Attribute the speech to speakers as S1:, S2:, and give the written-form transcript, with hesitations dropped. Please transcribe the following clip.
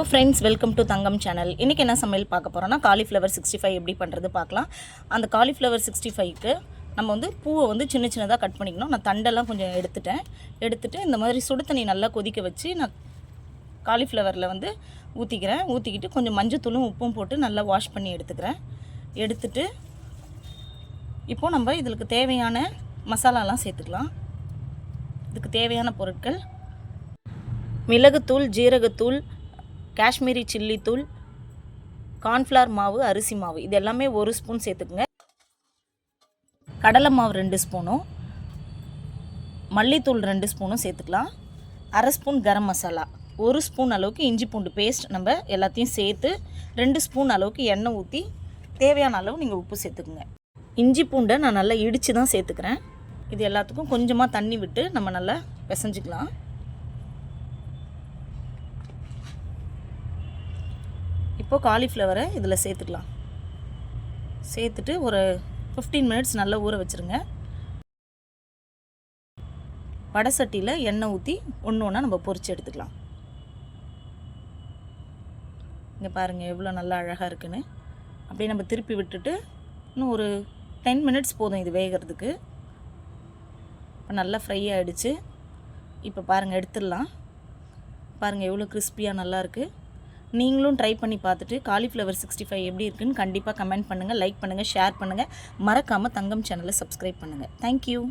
S1: Friends, welcome to Thangam channel. இன்றைக்கி என்ன சமையல் பார்க்க போகிறோன்னா காலிஃப்ளவர் 65 எப்படி பண்ணுறது பார்க்கலாம். அந்த காலிஃப்ளவர் 65க்கு நம்ம வந்து பூவை வந்து சின்ன சின்னதாக கட் பண்ணிக்கணும். நான் தண்டெல்லாம் கொஞ்சம் எடுத்துட்டு இந்த மாதிரி சுடு தண்ணி நல்லா கொதிக்க வச்சு நான் காலிஃப்ளவரில் வந்து ஊற்றிக்கிட்டு கொஞ்சம் மஞ்சத்தூளும் உப்பும் போட்டு நல்லா வாஷ் பண்ணி எடுத்துட்டு இப்போது நம்ம இதுக்கு தேவையான மசாலாலாம் சேர்த்துக்கலாம். இதுக்கு தேவையான பொருட்கள்: மிளகுத்தூள், ஜீரகத்தூள், காஷ்மீரி சில்லி தூள், கார்ன்ஃப்ளவர் மாவு, அரிசி மாவு, இது எல்லாமே 1 ஸ்பூன் சேர்த்துக்குங்க. கடலை மாவு 2 ஸ்பூனும், மல்லித்தூள் 2 ஸ்பூனும் சேர்த்துக்கலாம். அரை ஸ்பூன் கரம் மசாலா, 1 ஸ்பூன் அளவுக்கு இஞ்சி பூண்டு பேஸ்ட் நம்ம எல்லாத்தையும் சேர்த்து 2 ஸ்பூன் அளவுக்கு எண்ணெய் ஊற்றி தேவையான அளவு நீங்கள் உப்பு சேர்த்துக்குங்க. இஞ்சி பூண்டை நான் நல்லா இடித்து தான் சேர்த்துக்கிறேன். இது எல்லாத்துக்கும் கொஞ்சமாக தண்ணி விட்டு நம்ம நல்லா பிசைஞ்சிக்கலாம். இப்போது காலிஃப்ளவரை இதில் சேர்த்துட்டு ஒரு 15 மினிட்ஸ் நல்லா ஊற வச்சுருங்க. வடை சட்டியில் எண்ணெய் ஊற்றி ஒன்று ஒன்றா நம்ம பொரித்து எடுத்துக்கலாம். இங்கே பாருங்கள் எவ்வளோ நல்லா அழகாக இருக்குன்னு. அப்படியே நம்ம திருப்பி விட்டுட்டு இன்னும் ஒரு 10 மினிட்ஸ் போதும் இது வேகிறதுக்கு. இப்போ நல்லா ஃப்ரை ஆகிடுச்சு. இப்போ பாருங்கள் எடுத்துடலாம். பாருங்கள் எவ்வளோ கிறிஸ்பியாக நல்லாயிருக்கு. நீங்களும் ட்ரை பண்ணி பார்த்துட்டு காலிஃப்ளவர் 65 எப்படி இருக்குன்னு கண்டிப்பாக கமெண்ட் பண்ணுங்கள், லைக் பண்ணுங்கள், ஷேர் பண்ணுங்கள். மறக்காமல் தங்கம் சேனலை சப்ஸ்கிரைப் பண்ணுங்கள். தேங்க்யூ.